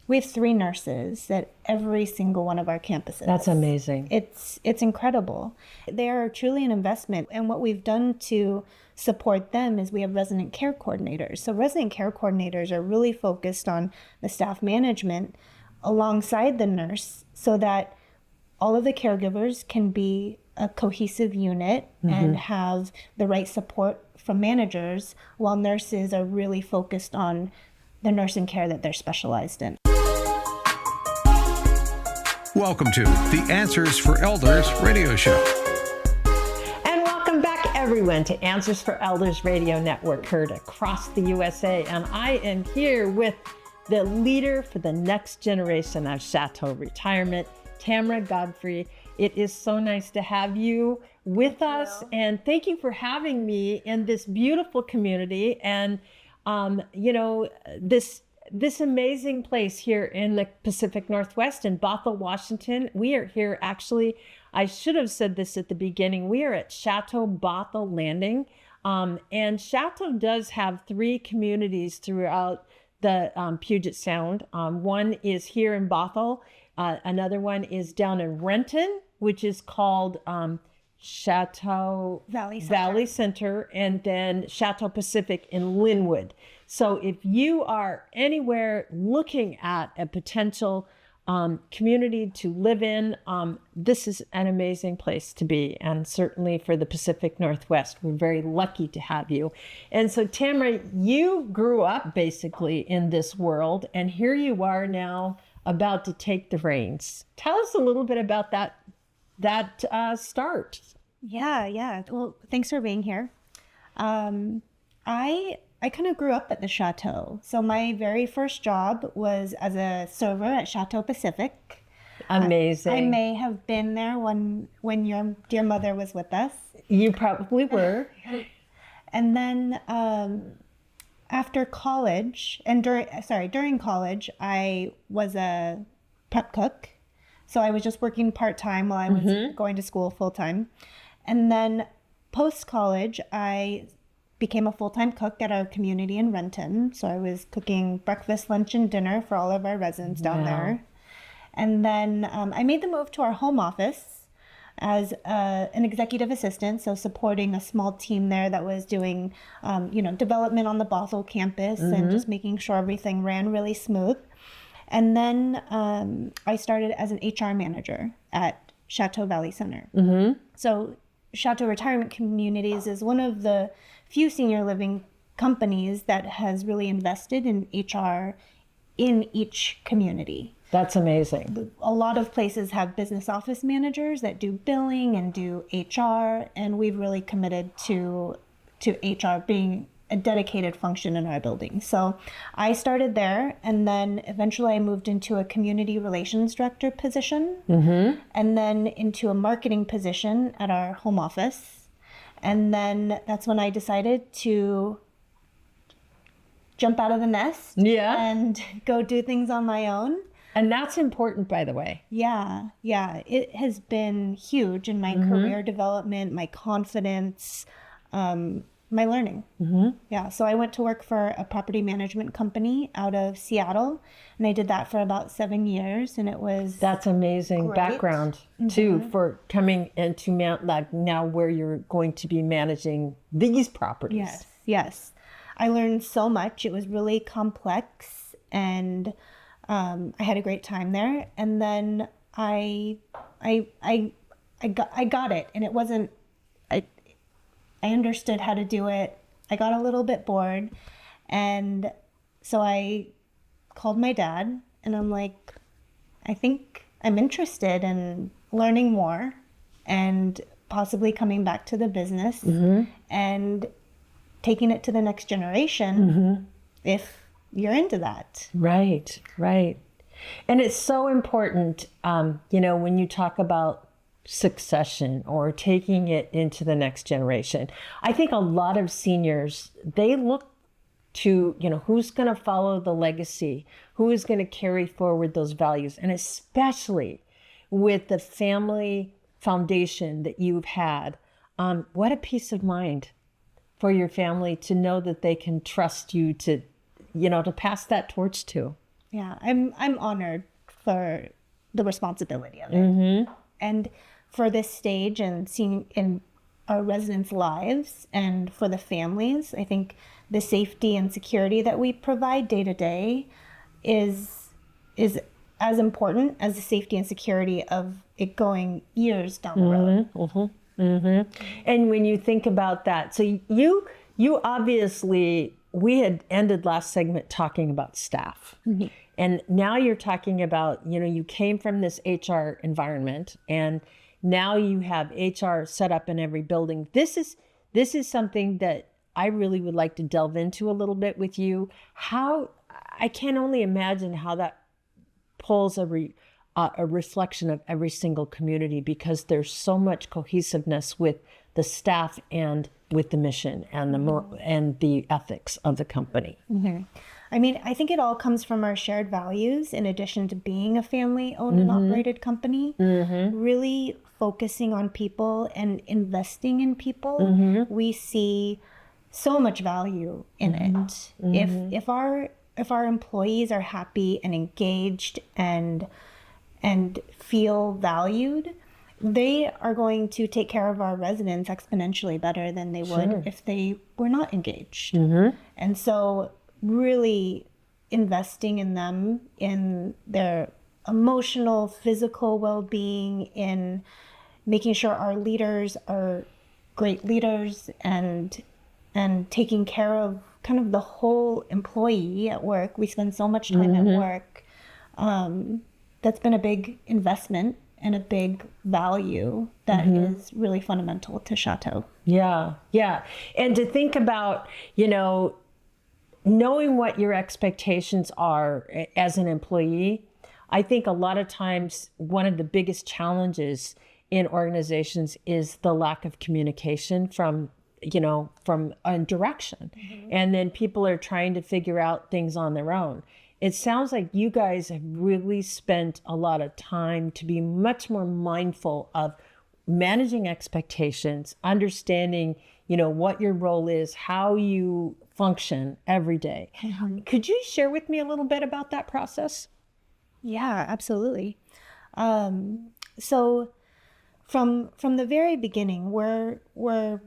We have 3 nurses at every single one of our campuses. That's amazing. It's incredible. They are truly an investment. And what we've done to support them is we have resident care coordinators. So resident care coordinators are really focused on the staff management alongside the nurse so that all of the caregivers can be a cohesive unit and have the right support from managers, while nurses are really focused on the nursing care that they're specialized in. Welcome to the Answers for Elders radio show. And welcome back, everyone, to Answers for Elders radio network, heard across the USA. And I am here with the leader for the next generation of Chateau Retirement, Tamra Godfrey. It is so nice to have you with us. And thank you for having me in this beautiful community. And, this amazing place here in the Pacific Northwest in Bothell, Washington. We are here, actually, I should have said this at the beginning. We are at Chateau Boston Landing. And Chateau does have 3 communities throughout the Puget Sound. One is here in Bothell. Another one is down in Renton, which is called Chateau Valley Center, and then Chateau Pacific in Linwood. So if you are anywhere looking at a potential community to live in, this is an amazing place to be. And certainly for the Pacific Northwest, we're very lucky to have you. And so Tamra, you grew up basically in this world, and here you are now about to take the reins. Tell us a little bit about that start. Yeah. Well, thanks for being here. I kind of grew up at the Chateau. So my very first job was as a server at Chateau Pacific. Amazing. I may have been there when your dear mother was with us. You probably were. And then after college, and during college, I was a prep cook. So I was just working part-time while I was going to school full-time. And then post-college, I became a full-time cook at our community in Renton. So I was cooking breakfast, lunch, and dinner for all of our residents down there. And then I made the move to our home office as an executive assistant, so supporting a small team there that was doing, development on the Bothell campus and just making sure everything ran really smooth. And then I started as an HR manager at Chateau Valley Center. So Chateau Retirement Communities is one of the few senior living companies that has really invested in HR in each community. That's amazing. A lot of places have business office managers that do billing and do HR, and we've really committed to HR being a dedicated function in our building. So I started there, and then eventually I moved into a community relations director position, and then into a marketing position at our home office. And then that's when I decided to jump out of the nest and go do things on my own. And that's important, by the way. Yeah. It has been huge in my career development, my confidence, my learning. Yeah. So I went to work for a property management company out of Seattle, and I did that for about 7 years, and it was That's amazing great. Background too for coming into now where you're going to be managing these properties. Yes. I learned so much. It was really complex, and I had a great time there. And then I got it, and it wasn't. I understood how to do it. I got a little bit bored. And so I called my dad, and I'm like, I think I'm interested in learning more and possibly coming back to the business and taking it to the next generation if you're into that. Right. And it's so important, when you talk about succession or taking it into the next generation. I think a lot of seniors, they look to, who's going to follow the legacy, who is going to carry forward those values, and especially with the family foundation that you've had. What a peace of mind for your family to know that they can trust you to pass that torch to. Yeah, I'm honored for the responsibility of it, and for this stage and seeing in our residents' lives and for the families. I think the safety and security that we provide day to day is as important as the safety and security of it going years down the road. And when you think about that, so you obviously, we had ended last segment talking about staff. And now you're talking about, you came from this HR environment and now you have HR set up in every building. This is something that I really would like to delve into a little bit with you. I can only imagine how that pulls a reflection of every single community, because there's so much cohesiveness with the staff and with the mission and the ethics of the company. I mean, I think it all comes from our shared values, in addition to being a family-owned and operated company. Really focusing on people and investing in people. We see so much value in it. If our employees are happy and engaged and feel valued, they are going to take care of our residents exponentially better than they would if they were not engaged. And so really investing in them, in their emotional, physical well-being, in making sure our leaders are great leaders, and taking care of kind of the whole employee at work. We spend so much time at work. That's been a big investment and a big value that is really fundamental to Chateau. Yeah. And to think about, knowing what your expectations are as an employee, I think a lot of times one of the biggest challenges in organizations is the lack of communication from direction. And then people are trying to figure out things on their own. It sounds like you guys have really spent a lot of time to be much more mindful of managing expectations, understanding, what your role is, how you function every day. Could you share with me a little bit about that process? Yeah, absolutely. So from the very beginning, we're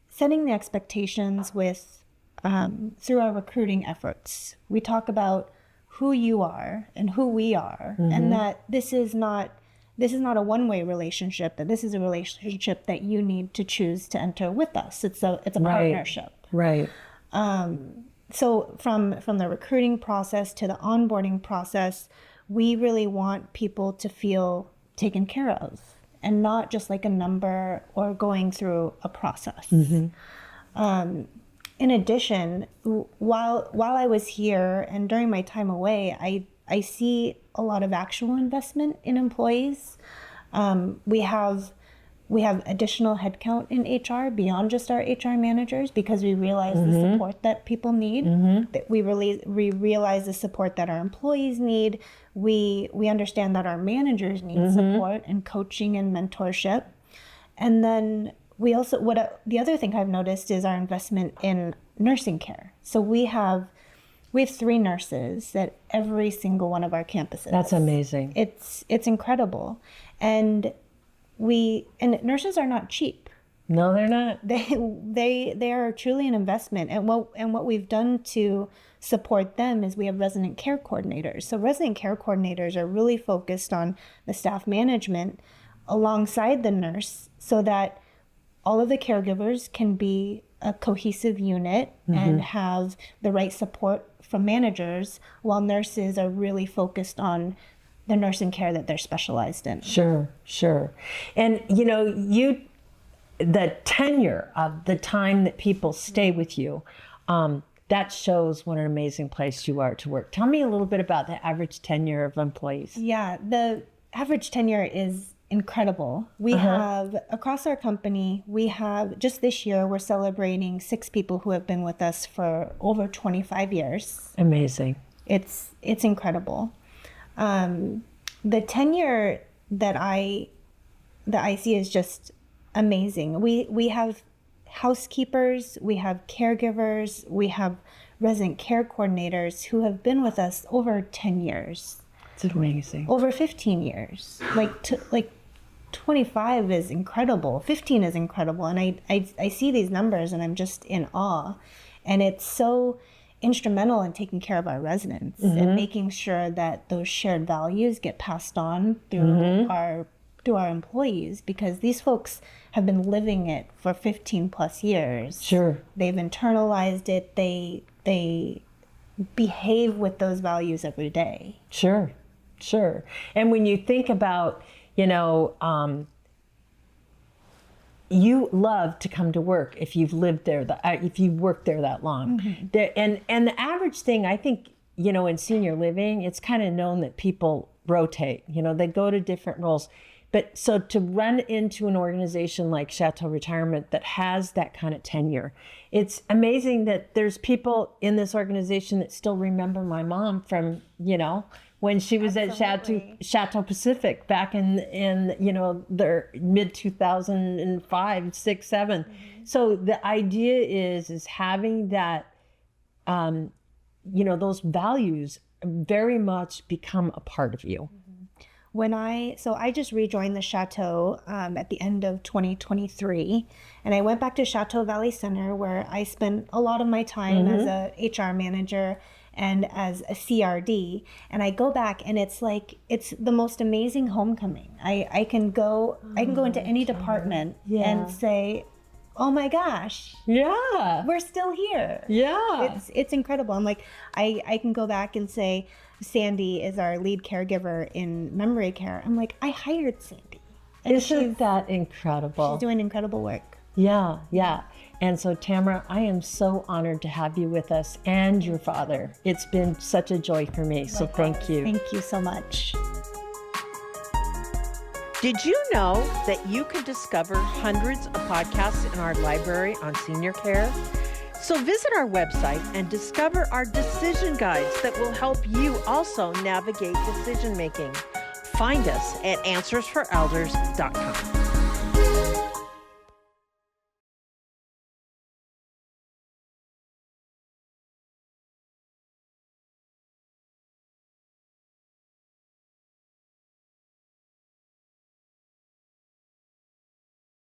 setting the expectations with through our recruiting efforts. We talk about who you are and who we are, and that this is not a one-way relationship, that this is a relationship that you need to choose to enter with us. It's a partnership. Right. So from the recruiting process to the onboarding process, we really want people to feel taken care of and not just like a number or going through a process. In addition, while I was here and during my time away, I see a lot of actual investment in employees. We have additional headcount in HR beyond just our HR managers, because we realize the support that people need. That we realize the support that our employees need. We understand that our managers need support and coaching and mentorship. And then we also, the other thing I've noticed is our investment in nursing care. So we have 3 nurses at every single one of our campuses. That's amazing. It's incredible. And nurses are not cheap. No, they're not. They are truly an investment. And what we've done to support them is we have resident care coordinators. So resident care coordinators are really focused on the staff management alongside the nurse, so that all of the caregivers can be a cohesive unit and have the right support from managers, while nurses are really focused on the nursing care that they're specialized in. Sure. And the tenure of the time that people stay with you, that shows what an amazing place you are to work. Tell me a little bit about the average tenure of employees. Yeah, the average tenure is incredible. We have, across our company, just this year, we're celebrating 6 people who have been with us for over 25 years. Amazing. It's incredible. The tenure that I see is just amazing. We have housekeepers, we have caregivers, we have resident care coordinators who have been with us over 10 years. It's amazing. Over 15 years. Like 25 is incredible. 15 is incredible. And I see these numbers and I'm just in awe. And it's so instrumental in taking care of our residents and making sure that those shared values get passed on through our employees, because these folks have been living it for 15 plus years. Sure. They've internalized it. They behave with those values every day. Sure. And when you think about, you love to come to work if you've lived there, if you've worked there that long. And the average thing, I think, in senior living, it's kind of known that people rotate, they go to different roles. But so to run into an organization like Chateau Retirement that has that kind of tenure, it's amazing that there's people in this organization that still remember my mom from, when she was at Chateau Pacific back in their mid 2005, 6, 7. So the idea is having that, those values very much become a part of you. So I just rejoined the Chateau at the end of 2023, and I went back to Chateau Valley Center, where I spent a lot of my time as a HR manager and as a CRD. And I go back, and it's the most amazing homecoming. I can go into any department and say, oh my gosh, we're still here. It's incredible. I'm like, I can go back and say, Sandy is our lead caregiver in memory care. I'm like, I hired Sandy. And Isn't that incredible? She's doing incredible work. Yeah. And so, Tamra, I am so honored to have you with us and your father. It's been such a joy for me. So thank you. Thank you so much. Did you know that you can discover hundreds of podcasts in our library on senior care? So visit our website and discover our decision guides that will help you also navigate decision making. Find us at answersforelders.com.